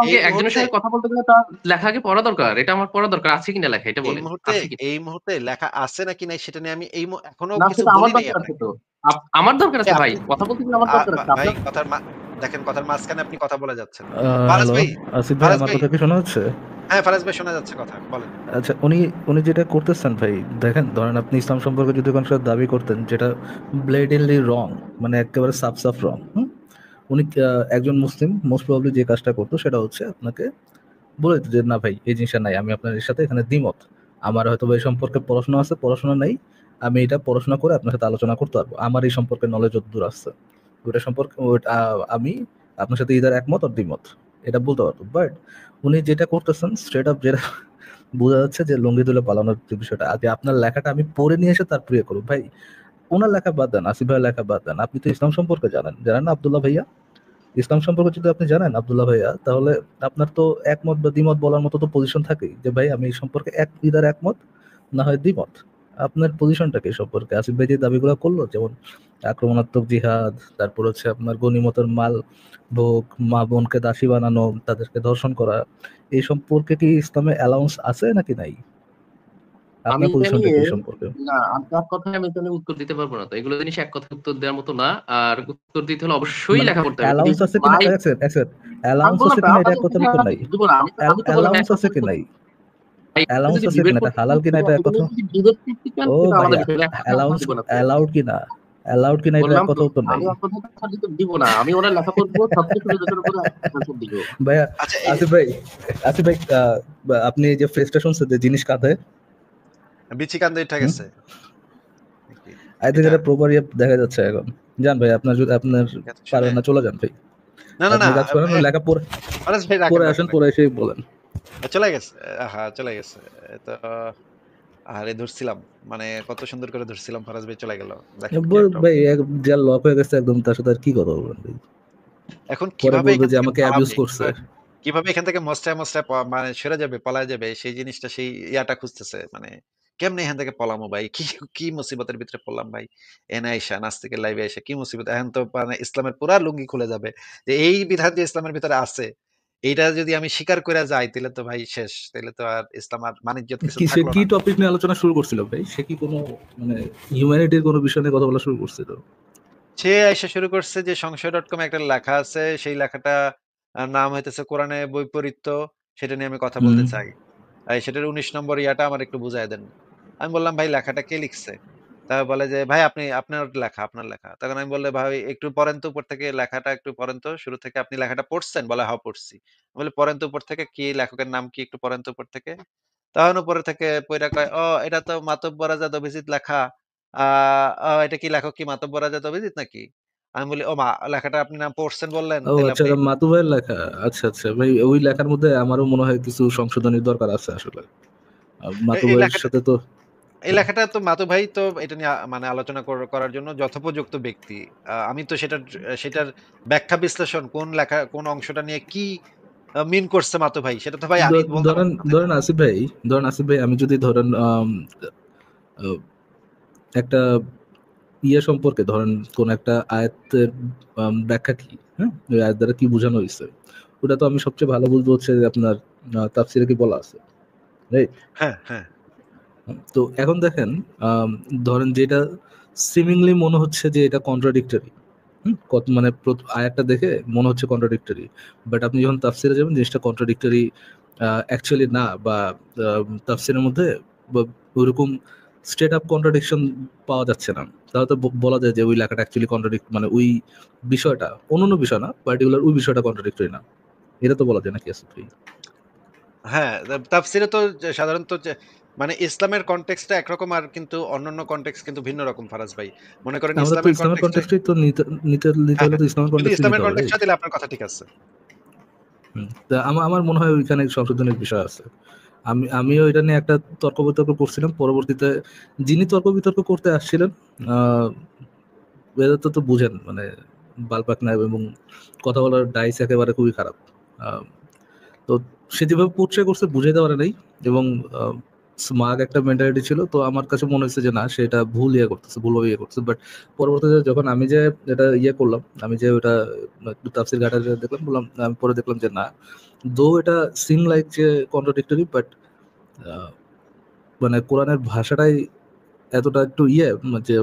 এই একজনের মুহূর্তে সঙ্গে কথা বলতে গেলে তার লেখা আগে পড়া দরকার। এটা আমার পড়া দরকার। আছে কিনা লেখা এটা এই বলেন। মুহূর্তে আছে কিনা? এই মুহূর্তে লেখা আছে নাকি নাই সেটা নিয়ে আমি এখনো না কিছু সেটা আমার বলি নাই দরকার আছে আপনাকে। তো। আমার দরকার আছে ভাই। আপনি কথা বলতে গেলে আমার আ দরকার ভা আছে। ভাই আপনার দেখেন কথার মাঝখানে আপনি কথা বলে যাচ্ছেন। ফারাজ হ্যালো, ভাই, আসিফ ভাই ফারাজ আমার ভাই কথা কি শোনা যাচ্ছে? হ্যাঁ, ফারাজ ভাই শোনা যাচ্ছে কথা। বলেন। আচ্ছা উনি যেটা করতেছেন ভাই, দেখেন ধরেন আপনি ইসলাম সম্পর্কে যদি কোনো একটা দাবি করতেন যেটা ব্লেডেনলি রং, মানে একেবারে সাফ রং, হুম? উনি একজন মুসলিম মোস্ট প্রবাবলি যে কাজটা করতো সেটা হচ্ছে আপনাকে বলে দিত যে, "না ভাই এই জিনিসটা নাই। আমি আপনার এর সাথে এখানে দ্বিমত। আমার হয়তোবা এই সম্পর্কে পড়াশোনা আছে, পড়াশোনা নাই। আমি এটা পড়াশোনা করে আপনার সাথে আলোচনা করতে পারবো। আমার এই সম্পর্কে নলেজ যতদূর আছে। ওইটা সম্পর্কে আমি আপনার সাথে either একমত or দ্বিমত।" এটা বলতে পারবো। বাট উনি যেটা করতেছেন স্ট্রেইট আপ যেটা বোঝা যাচ্ছে যে লুঙ্গি তুলে পালানোর যে বিষয়টা। আগে আপনার লেখাটা আমি পড়ে নিয়ে এসে তারপর ইয়ে করব। ভাই উনার লেখা বাদ দেন, আসিফ ভাইয়ের লেখা বাদ দেন। আপনি তো ইসলাম সম্পর্কে জানেন। জানেন না আব্দুল্লাহ ভাইয়া? ইসলাম সম্পর্কে যদি আপনি জানেন আব্দুল্লাহ ভাইয়া, তাহলে আপনার তো একমত বা দ্বিমত বলার মতো তো পজিশন থাকেই। যে ভাই আমি এই সম্পর্কে either একমত না হয় দ্বিমত। আপনার পজিশনটা কি এই সম্পর্কে? আসিফ ভাই যে দাবিগুলো করলো যেমন আক্রমণাত্মক জিহাদ, তারপর হচ্ছে আপনার গনিমতের মাল ভোগ, মা-বোনকে দাসী বানানো, তাদেরকে ধর্ষণ করা, এই সম্পর্কে কি ইসলামে অ্যালাউন্স আছে নাকি নাই? আমি আপনার এটা পজিশনটা নিয়ে কি এই সম্পর্কে? না আপনার কথায় আমি এটা নিয়ে উত্তর দিতে পারব না। তো এগুলো জিনিস এক কথায় উত্তর দেওয়ার মতো না। আর উত্তর দিতে হলে অবশ্যই মানে লেখা পড়তে হবে। অ্যালাউন্স আছে কিনা, মাই এক সেকেন্ড, এক সেকেন্ড। আমি অ্যালাউন্স বললাম আছে না কিনা এটা এক আপনাদের কথার কথা উত্তর নাই। দিব না। আমি তো বললাম অ্যালাউন্স এক আছে কথার কি উত্তর নাই? ভাই আপনি অ্যালাউন্স যদি আছে ডিবেট কিনা, এটা করতে হালাল চান কিনা ঠিক এটা এক আছে। কথা। কিন্তু যদি ডিবেট করতে চান ও সেটা আলাদা ভাইয়া, বিষয়। লেখা অ্যালাউন্স দিব না তো। অ্যালাউড কিনা, অ্যালাউড কিনা এটা এক বললাম তো কথা উত্তর নাই। আমি এক কথা দিব না। আমি ওনার লেখা পড়বো সবকিছু বিবেচনা করে আনসার দিব। ভাইয়া, আচ্ছা এই যে আসিফ ভাই, আসিফ ভাই, আপনি এই যে ফ্রেজটা শুনছেন যে জিনিস কাঁধে, বিচি কান্দে উইঠা হুম, গেছে। নাকি? আই থিঙ্ক এটা এটা প্রপার দেখা যাচ্ছে এখন। যান ভাই, আপনার যদি আপনার ঠিক আছে, শুনে পারবেন না চলে যান ভাই। না, না, আপনি না। কাজ করেন, লেখা পড়ে ফারাজ ভাই পড়ে রাখেন। আসেন, পড়ে এসেই বলেন। চলে গেছে। চলে গেছে। তো আহারে ধরছিলাম। মানে কত সুন্দর করে ধরছিলাম, ফারাজ ভাই চলে গেল। দেখেন কি একটা ভাই যা লক হয়ে গেছে একদম, তার সাথে আর কি কথা বলবেন ভাই? এখন পরে কিভাবে বলবে এখান যে থেকে আমাকে অ্যাবিউজ পালাবে? করছে। কিভাবে এখান থেকে মসরায় মানে সরে যাবে, পলায় যাবে সেই জিনিসটা, সেই ইয়াটা খুঁজতেছে। মানে কেমনে এখান থেকে পলামো ভাই? কি কি মুসিবতের ভিতরে পড়লাম ভাই। এনে আইসা নাস্তিকের লাইভে এসে কি মুসিবত! এখন তো মানে ইসলামের পুরা লুঙ্গি খুলে যাবে। যে এই বিধান যে ইসলামের ভিতরে আছে, এইটা যদি আমি স্বীকার করে যাই তাইলে তো ভাই শেষ। তাইলে তো আর ইসলাম আর মানিজ্যত কিছু কি সে থাকলো কি না। টপিক নিয়ে আলোচনা শুরু করছিল ভাই? সে কি কোনো মানে হিউম্যানিটির কোনো বিষয় নিয়ে কথা বলা শুরু করছিল? সে আইসা শুরু করছে যে সংশয়.com একটা লেখা আছে, সেই লেখাটা নাম হইতেছে কোরআনে বৈপরীত্য। সেটা নিয়ে আমি কথা হুম। বলতে চাই। সেটার ১৯ নম্বর ইয়াটা আমার একটু বুঝায় দেন। আমি বললাম, "ভাই লেখাটা কে লিখছে?" তারপর বলে যে, "ভাই আপনি আপনার লেখা, আপনার লেখা।" তখন আমি বললাম, "ভাই একটু পড়েন তো উপর থেকে লেখাটা একটু পড়েন তো। শুরু থেকে আপনি লেখাটা পড়ছেন?" বলে, "হ্যাঁ পড়ছি।" আমি বলি, "পড়েন তো উপর থেকে, কি লেখকের নাম কি একটু পড়েন তো উপর থেকে।" তখন উপরে থেকে পইড়া কয়, "ও এটা তো মাতব্বর আজাদ অভিজিৎ লেখা। আ এটা কি লেখক কি মাতব্বর আজাদ অভিজিৎ নাকি?" আমি বলি, "ও মা লেখাটা আপনি নাম পড়ছেন বললেন, ও তাইলে আচ্ছা, আপনি।" এটা মাতু ভাইয়ের লেখা। আচ্ছা আচ্ছা ভাই, ওই লেখার মধ্যে আমারও মনে হয় কিছু সংশোধনীর দরকার আছে আসলে। মাতু এই ভাইয়ের লেখাটা সাথে তো এই লেখাটা তো মাতু ভাই তো এটা নিয়ে মানে আলোচনা করার জন্য যথোপযুক্ত ব্যক্তি। আমি তো সেটার ব্যাখ্যা বিশ্লেষণ কোন লেখা কোন অংশটা নিয়ে কি মিন করছে মাতু ভাই, সেটা তো ভাই আমি বলতে ধরেন পারবো না, তাই না? ধরেন আসিফ ভাই, আমি যদি ধরেন আহ, একটা সম্পর্কে ধরেন কোন একটা আয়াতের ব্যাখ্যা কি, হ্যাঁ, ওই আয়াত দ্বারা কি বোঝানো হয়েছে, ওটা তো আমি সবচেয়ে ভালো বুঝবো হচ্ছে যে আপনার তাফসিরে কি বলা আছে, রাইট? হ্যাঁ, হ্যাঁ। তো এখন দেখেন, ধরেন যেটা সিমিংলি মনে হচ্ছে যে এটা কন্ট্রাডিক্টরি, কত মানে আয়াতটা দেখে মনে হচ্ছে কন্ট্রাডিক্টরি, বাট আপনি যখন তাফসিরে যাবেন জিনিসটা কন্ট্রাডিক্টরি অ্যাকচুয়ালি না, বা তাফসিরের মধ্যে ওইরকম স্ট্রেট আপ কন্ট্রাডিকশন পাওয়া যাচ্ছে না, তাহলে তো বলা যায় যে ওই লেখাটা অ্যাকচুয়ালি মানে ওই বিষয়টা অন্য বিষয় না, পার্টিকুলার ওই বিষয়টা কন্ট্রাডিক্টরি না, এটা তো বলা যায় নাকি আসলে ভাই? হ্যাঁ, তাফসীরে তো সাধারণত মানে ইসলামের কনটেক্সট টা একরকম, আর কিন্তু অন্যান্য কনটেক্সট কিন্তু ভিন্ন রকম ফারাজ ভাই। মনে করেন আমরা তো ইসলামের ইসলামের কনটেক্সট এ। কন্টেক্সটই তো নিতে নিতে নিতে হ্যাঁ, হলে হ্যাঁ। তো ইসলামের যদি কন্টেক্সটই নিতে ইসলামের হবে, কনটেক্সট রাইট? টা দিলে আপনার কথা ঠিক আছে। তা আমার মনে হয় ওইখানে সংশোধনের বিষয় আছে। আমিও এটা নিয়ে একটা তর্ক বিতর্ক করছিলাম। পরবর্তীতে যিনি তর্ক বিতর্ক করতে আসছিলেন, আহ বেদান্ত তো বুঝেন মানে বালপাক নায়েব, এবং কথা বলার ডাইস একেবারে খুবই খারাপ। আহ, তো সে যেভাবে পোট্রে করছে বুঝাইতে পারে নাই, এবং স্মাগ একটা মেন্টালিটি ছিল, তো আমার কাছে মনে হচ্ছে যে না, সেটা ভুল ইয়ে করতেছে, ভুলভাবে ইয়ে করতেছে। বাট পরবর্তীতে যখন আমি যে এটা ইয়ে করলাম, আমি যে ওটা একটু তাফসির ঘাটা দেখলাম, বললাম, আমি পরে দেখলাম যে না, দো এটা সিম লাইক যে কন্ট্রাডিক্টরি, বাট মানে কোরআনের ভাষাটাই এতটা একটু যে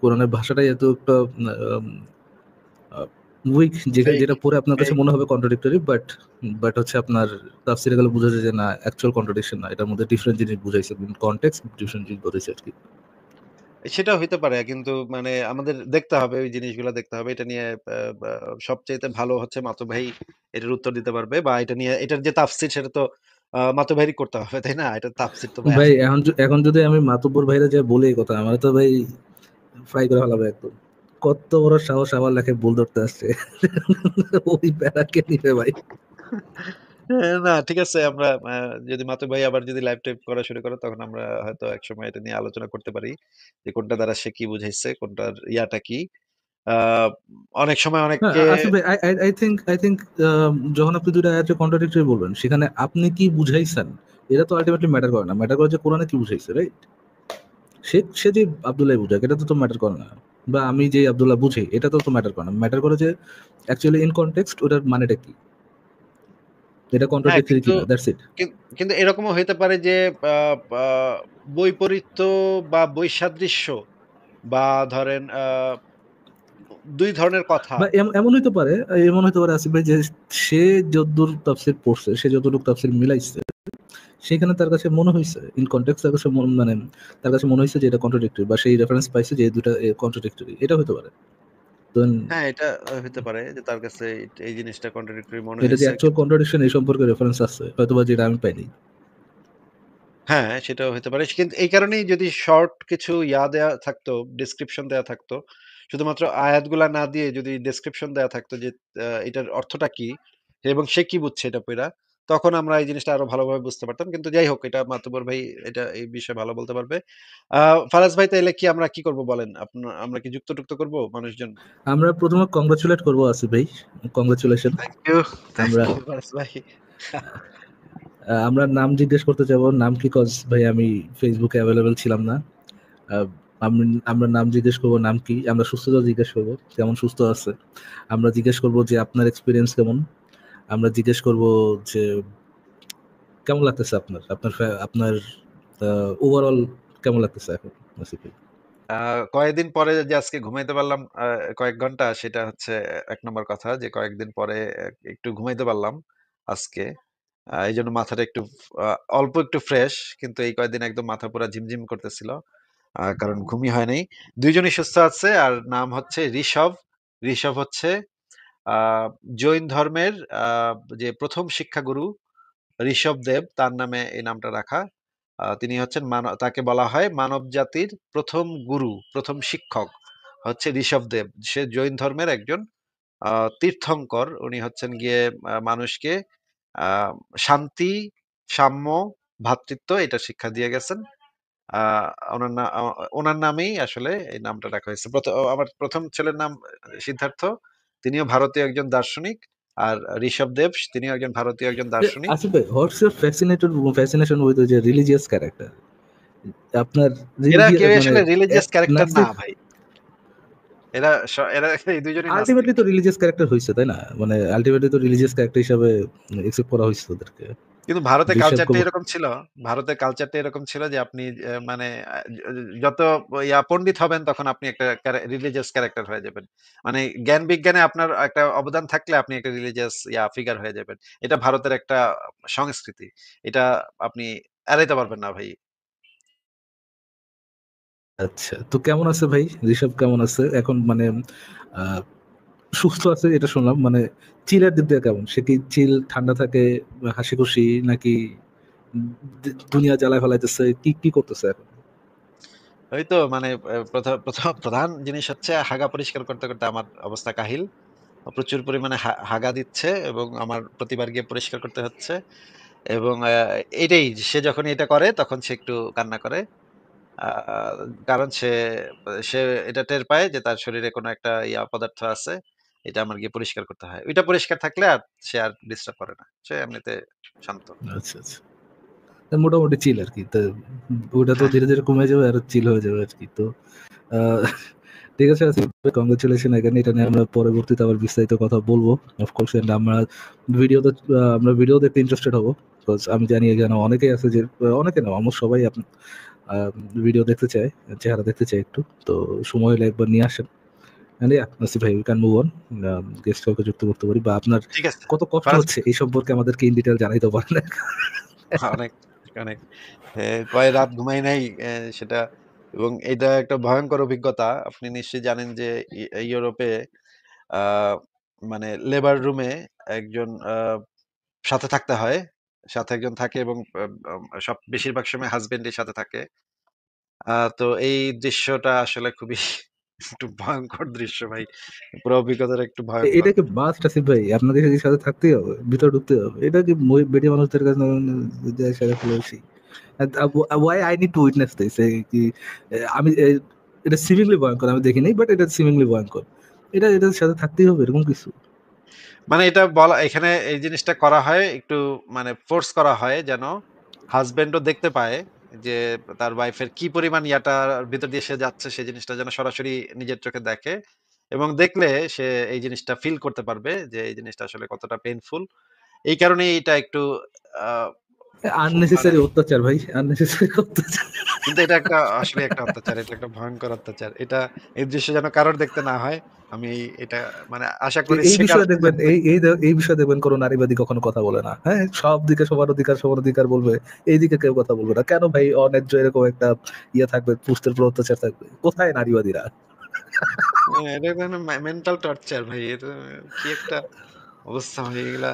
কোরআনের ভাষাটাই এত একটা উইক, ফেক, যেটা পড়ে আপনার কাছে ফেক। মনে হবে কন্ট্রাডিক্টরি, বাট হচ্ছে আপনার তাফসিরে গেলে বোঝা যায় যে না, অ্যাকচুয়াল কন্ট্রাডিকশন না, এটার মধ্যে ডিফারেন্ট জিনিস বুঝাইছে, কনটেক্সট ডিফারেন্ট জিনিস বুঝাইছে আর কি। সেটাও হইতে পারে। কিন্তু মানে আমাদের দেখতে হবে, ওই জিনিসগুলো দেখতে হবে। এটা নিয়ে আ বা সবচাইতে ভালো হচ্ছে মাতুব ভাই এটার উত্তর দিতে পারবে, বা এটা নিয়ে এটার যে তাফসীর সেটা তো মাতুব ভাইরই করতে হবে, তাই না? এটার তাফসীর তো ভাই ভাই আমি। এখন যদি আমি মাতুব্বর ভাইরা যে বলি এই কথা, আমার তো ভাই ফ্রাই করে ফেলাবে একদম। কত বড় সাহস আমার লেখে ভুল ধরতে আসছে! ওই প্যারা কে নিবে ভাই? না ঠিক আছে, আমরা যদি মাতুব ভাই আবার যদি লাইভ টাইপ করা শুরু করে, তখন আমরা হয়তো একসময় এটা নিয়ে আলোচনা করতে পারি। যে কোনটা দ্বারা সে কি বুঝাইছে, কোনটার ইয়াটা কি। আ অনেক সময় হ্যাঁ, অনেককে। আসলে আই থিংক যখন আপনি দুইটা আয়াতের কন্ট্রাডিক্টরি বলবেন, সেখানে আপনি কি বুঝাইছেন এটা তো আলটিমেটলি ম্যাটার করে না। ম্যাটার করে যে কোরআনে কি বুঝাইছে, রাইট? সে সে যে আব্দুল্লাহ বুঝাক, এটা তো ম্যাটার করে না, বা আমি যে আব্দুল্লাহ বুঝি এটা তো ম্যাটার করে না। ম্যাটার করে যে অ্যাকচুয়ালি ইন কনটেক্সট ওটার মানেটা কি, এটা হ্যাঁ, কন্ট্রাডিক্টরি কিন্তু কিনা, দ্যাটস ইট। কিন্তু এরকমও হইতে পারে যে আ আ বৈপরীত্য বা বৈসাদৃশ্য, বা ধরেন ২ ধরনের কথা। বা এমন হইতে পারে, আসিফ ভাই, যে সে যতদূর তাফসীর পড়ছে, সে যতটুকু তাফসীর মিলাইছে, সেখানে তার কাছে মনে হইছে ইন কনটেক্সট, তার কাছে মানে তার কাছে মনে হইছে যে এটা কন্ট্রাডিক্টরি, বা সেই রেফারেন্স পাইছে যে এই দুটা কন্ট্রাডিক্টরি, এটা হতে পারে। তো হ্যাঁ, এটা হইতে পারে যে তার কাছে এই জিনিসটা কন্ট্রাডিক্টরি মনে এটা যে হইছে। অ্যাকচুয়াল কন্ট্রাডিকশন এই সম্পর্কে রেফারেন্স আছে, হয়তোবা যেটা আমি পাইনি। হ্যাঁ, সেটাও হইতে পারে। কিন্তু এই কারণেই যদি শর্ট কিছু দেয়া থাকতো, ডেসক্রিপশন দেয়া থাকতো, শুধুমাত্র আয়াতগুলা না দিয়ে যদি ডেসক্রিপশন দেয়া থাকতো যে এটার অর্থটা কি এবং সে কি বুঝছে এটা পইড়া, তখন আমরা এই জিনিসটা আরো ভালোভাবে বুঝতে পারতাম। কিন্তু যাই হোক, এটা মাতুব্বর ভাই এটা এই বিষয়ে ভালো বলতে পারবে। ফারাজ ভাই, তাইলে কি আমরা কি করব বলেন? আমরা কি যুক্ত-টুক্ত করব মানুষজন? আমরা প্রথমে কংগ্রাচুলেট করবো আসিফ ভাই, কংগ্রাচুলেশন। থ্যাংক ইউ, থ্যাংক আমরা ইউ ফারাজ ভাই। আমরা নাম জিজ্ঞেস করতে যাবো, নাম কি? কজ ভাই আমি ফেসবুকে অ্যাভেলেবেল ছিলাম না। আহ, আমরা নাম জিজ্ঞেস করবো, নাম কি। আমরা সুস্থতা জিজ্ঞেস করবো, কেমন সুস্থ আছে। আমরা জিজ্ঞেস করবো যে আপনার এক্সপিরিয়েন্স কেমন। আমরা জিজ্ঞেস করবো যে কেমন লাগতেছে আপনার আপনার আপনার ওভারঅল কেমন লাগতেছে এখন আসিফ ভাই? কয়েকদিন পরে যে আজকে ঘুমাইতে পারলাম কয়েক ঘন্টা, সেটা হচ্ছে ১ নম্বর কথা, যে কয়েকদিন পরে একটু ঘুমাইতে পারলাম আজকে। এইজন্য মাথাটা একটু আ অল্প একটু ফ্রেশ, কিন্তু এই কয়েকদিন একদম মাথা পুরা ঝিমঝিম করতেছিল। কারণ ঘুমই হয় নাই। ২ জনই সুস্থ আছে, আর নাম হচ্ছে ঋষভ। ঋষভ হচ্ছে আ জৈন ধর্মের আ যে ১ম শিক্ষাগুরু ঋষভদেব, তার নামে এই নামটা রাখা। তিনি হচ্ছেন তাকে বলা হয় মানবজাতির ১ম গুরু, ১ম শিক্ষক হচ্ছে ঋষভদেব। সে জৈন ধর্মের একজন আ তীর্থঙ্কর। উনি হচ্ছেন গিয়ে মানুষকে আ শান্তি, সাম্য, ভ্রাতৃত্ব এটা শিক্ষা দিয়ে গেছেন। আ উনার না আ উনার নামেই আসলে এই নামটা রাখা হয়েছে। আমার ১ম ছেলের নাম সিদ্ধার্থ। তিনিও ভারতীয় একজন দার্শনিক। আর ঋষভদেব তিনিও একজন ভারতীয় একজন দার্শনিক। আসিফ ভাই, হোয়াটস ইউর ফ্যাসিনেশন উইথ যে রিলিজিয়াস ক্যারেক্টার? আপনার এরা রিলিজিয়াস কেউ মানে আসলে রিলিজিয়াস ক্যারেক্টার না নাস্তিক। ভাই। এরা এই ২ জনই নাস্তিক। আলটিমেটলি তো রিলিজিয়াস ক্যারেক্টার হইছে, তাই না? মানে আলটিমেটলি তো রিলিজিয়াস ক্যারেক্টার হিসাবে একসেপ্ট করা হইছে ওদেরকে। কিন্তু ভারতের ঋষভ কালচারটা এরকম ছিল। ভারতের কালচারটা এরকম ছিল যে আপনি মানে যত পণ্ডিত হবেন তখন আপনি একটা রিলিজিয়াস ক্যারেক্টার হয়ে যাবেন। মানে জ্ঞান বিজ্ঞানে আপনার একটা অবদান থাকলে আপনি একটা রিলিজিয়াস ফিগার হয়ে যাবেন। এটা ভারতের একটা সংস্কৃতি। এটা আপনি এড়াইতে পারবেন না ভাই। আচ্ছা, তো কেমন আছে ভাই? ঋষভ কেমন আছে এখন? মানে আহ, সুস্থ আছে এটা শুনলাম। মানে চিলের দিক দিয়ে কেমন? সে কি চিল, ঠান্ডা থাকে, হাসি খুশি, নাকি দুনিয়া জ্বালায় ফেলাইতেছে? কি কি করতেছে এখন? ওই তো মানে প্রধান জিনিস হচ্ছে হাগা পরিষ্কার করতে, করতে আমার অবস্থা কাহিল। প্রচুর পরিমাণে হাগা দিচ্ছে এবং আমার প্রতিবার গিয়ে পরিষ্কার করতে হচ্ছে। এবং এটাই, সে যখন এটা করে তখন সে একটু কান্না করে। আ কারণ সে সে এটা টের পায় যে তার শরীরে কোনো একটা পদার্থ আছে। এটা আমার গিয়ে পরিষ্কার করতে হয়। ওইটা পরিষ্কার থাকলে আর সে আর ডিস্টার্ব করে না। সে এমনিতে শান্ত। আচ্ছা আচ্ছা, তা মোটামুটি চিল আর কি। তো ওটা তো হ্যাঁ, ধীরে ধীরে কমে যাবে আর চিল হয়ে যাবে আর কি। তো আহ, ঠিক আছে, কংগ্রেচুলেশন এখানে। এটা নিয়ে আমরা পরবর্তীতে আবার বিস্তারিত কথা বলবো অফকোর্স। এন্ড আমরা ভিডিও দেখতে ইন্টারেস্টেড হবো। Because আমি জানি এখানে অনেকেই আছে যে অনেকে না, অলমোস্ট সবাই ভিডিও দেখতে চায়, চেহারা দেখতে চায় একটু। তো সময় হলে একবার নিয়ে আসেন। And yeah, নাসির ভাই, we can move on. Guest কাউকে যুক্ত করতে পারি, বা আপনার ঠিক আছে। কত কষ্ট ফারাজ হচ্ছে এই সম্পর্কে আমাদেরকে ইন ডিটেল জানাইতে পারেন। অনেক, অনেক কয় রাত ঘুমাই নাই সেটা, এবং এটা একটা ভয়ংকর অভিজ্ঞতা। আপনি নিশ্চয়ই জানেন যে ইউরোপে আ মানে লেবার রুমে একজন সাথে থাকতে হয়। সাথে একজন থাকে এবং বেশিরভাগ সময় হাসব্যান্ডই সাথে থাকে। তো এই দৃশ্যটা আসলে খুবই একটু ভয়ংকর দৃশ্য ভাই। পুরো অভিজ্ঞতাটা একটু ভয়ংকর। এটা কি মাস্ট আসিফ ভাই? আপনাদের সাথে থাকতেই হবে, ভিতরে ঢুকতে হবে? এটা কি বেডিয়া মানুষদের কাছে সেরে ফেলে বেশি? Why I need to witness this? কি আমি এটা সিমিংলি ভয়ঙ্কর, আমি দেখিনি, বাট এটা সিমিংলি ভয়ঙ্কর। এটা এটার সাথে থাকতেই হবে এরকম কিছু? মানে এটা বলা এখানে এই জিনিসটা করা হয় একটু, মানে ফোর্স করা হয় যেন হাসব্যান্ডও দেখতে পায় যে তার ওয়াইফের কি পরিমাণ ইয়াটার ভিতর দিয়ে সে যাচ্ছে, সেই জিনিসটা যেন সরাসরি নিজের চোখে দেখে। এবং দেখলে সে এই জিনিসটা ফিল করতে পারবে যে এই জিনিসটা আসলে কতটা পেইনফুল। এই কারণেই এটা একটু আ মানে, আননেসেসারি অত্যাচার ভাই, আননেসেসারি অত্যাচার। কিন্তু এটা একটা আসলে একটা অত্যাচার। এটা একটা ভয়ংকর অত্যাচার। এই দৃশ্য যেন কারোর দেখতে না হয়। আমি এটা মানে আশা করি এই যে কারোর বিষয়ে দেখবেন, এই বিষয়ে দেখবেন কোনো নারীবাদী কখনো কথা বলে না। হ্যাঁ, সব দিকে সবার অধিকার, সবার অধিকার বলবে, এইদিকে কেউ কথা বলবে না। কেন ভাই অন্যায্য এরকম একটা থাকবে, পুরুষদের উপর অত্যাচার থাকবে? কোথায় নারীবাদীরা? এটা যেন মেন্টাল টর্চার ভাই। এটা কি একটা অবস্থা ভাই এগুলা,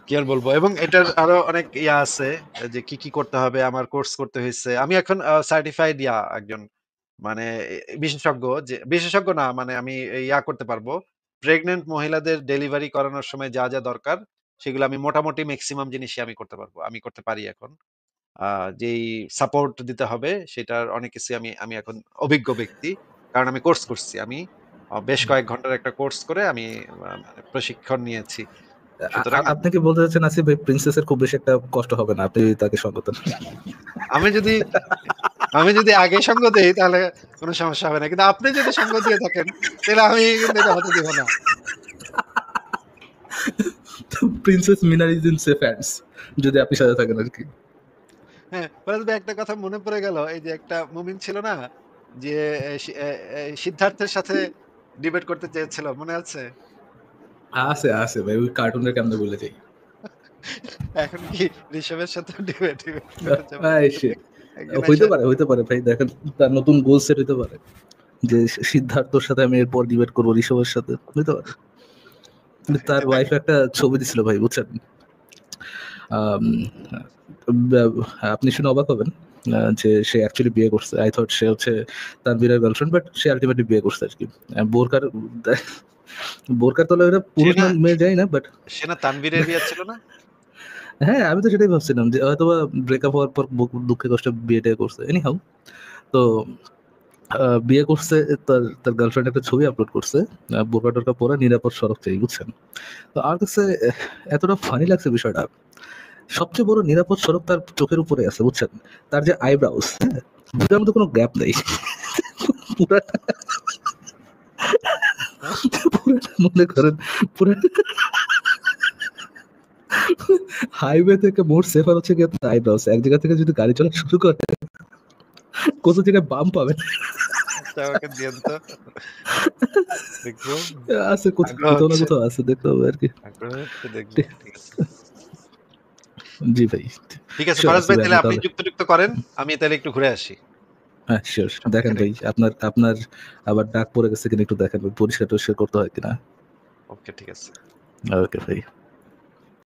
কি আর বলবো? এবং এটার আরো অনেক আছে যে কি করতে হবে। আমার কোর্স করতে হইছে। আমি এখন সার্টিফাইড একজন মানে বিশেষজ্ঞ, যে বিশেষজ্ঞ না, মানে আমি ইয়া করতে পারবো। প্রেগন্যান্ট মহিলাদের ডেলিভারি করানোর সময় যা, যা দরকার সেগুলো আমি মোটামুটি মেক্সিমাম জিনিসই আমি করতে পারবো। আমি করতে পারি এখন। যেই সাপোর্ট দিতে হবে সেটার অনেক কিছুই আমি আমি এখন অভিজ্ঞ ব্যক্তি। কারণ আমি কোর্স করছি। আমি বেশ কয়েক ঘন্টার একটা কোর্স করে আমি মানে প্রশিক্ষণ নিয়েছি। সুতরাং আপনি কি বলতে চাচ্ছেন আসিফ ভাই, প্রিন্সেসের খুব বেশি একটা কষ্ট হবে না আপনি তাকে সঙ্গ দেন? আমি যদি আমি যদি আগে সঙ্গ দেই তাহলে কোনো সমস্যা হবে না। কিন্তু আপনি যদি সঙ্গ দিয়ে থাকেন তাহলে আমি কিন্তু এটা হতে দিব না। Princess Minar is in safe hands যদি আপনি সাথে থাকেন আর কি। হ্যাঁ, ফরাজ ভাই একটা কথা মনে পড়ে গেল। এই যে একটা মুমিন ছিল না? যে সিদ্ধার্থের সাথে ডিবেট করতে চেয়েছিল। মনে আছে? আছে ভাই, ওই কার্টুনের কেমনে বলে যাই। এখন কি ঋষভের সাথে ডিবেট করতে যাবে? একদিন হইতে এসে পারে ভাই, দেখেন তার নতুন গোল সেট হইতে পারে যে সিদ্ধার্থর সাথে আমি এরপর ডিবেট করবো ঋষভের সাথে, হইতে পারে। কিন্তু তার ওয়াইফ একটা ছবি দিছিল ভাই, বুঝছেন? আম, আপনি শুনে অবাক হবেন যে সে অ্যাকচুয়ালি বিয়ে করছে। আই থট সে হচ্ছে তানভীরের গার্লফ্রেন্ড, বাট সে আলটিমেটলি বিয়ে করছে আর কি। বোরকার বোরকার তলে ওরা পুরুষ না মেয়ে যায় না, বাট সে না তানভীরের বিয়ে ছিল না? হ্যাঁ আমি তো সেটাই ভাবছিলাম যে হয়তোবা ব্রেকআপ হওয়ার পর দুঃখে কষ্টে বিয়েটা করছে। এনিহাউ, তো বিয়ে করছে, তার তার গার্লফ্রেন্ড একটা ছবি আপলোড করছে বোরকা টোরকা পরে নিরাপদ সড়ক চাই, বুঝছেন? তো আমার কাছে এতটা ফানি লাগছে বিষয়টা। সবচেয়ে বড় নিরাপদ সড়ক তার চোখের উপরে আছে, বুঝছেন? তার যে আইব্রাউস, হ্যাঁ, দুটার মধ্যে কোনো গ্যাপ নেই। পুরাটা পুরাটা মনে করেন, পুরাটা হাইওয়ে থেকে মোর সেফার হচ্ছে গিয়ে আইব্রাউস। এক জায়গা থেকে যদি গাড়ি চলা শুরু করে কোথাও জায়গায় বাম পাবে আচ্ছা, আমাকে দিয়েন তো। দেখবো। আছে, আগ্রহ কোথাও না হচ্ছে। কোথাও আছে, দেখতে হবে আর কি। আগ্রহ হচ্ছে, দেখবো। ঠিক আছে। জি ভাই, ঠিক আছে শিওর ফারাজ আছি ভাই, ভাই, তাহলে আমরা আপনি তাহলে যুক্ত করেন। আমি তাহলে একটু ঘুরে আসি। হ্যাঁ শিওর। দেখেন সমস্যা নেই। ভাই, আপনার আপনার আবার ডাক পড়ে গেছে কিনা একটু দেখেন ভাই, পরিষ্কার টরিষ্কার করতে হয় কিনা। ওকে, ঠিক আছে। ওকে ভাই।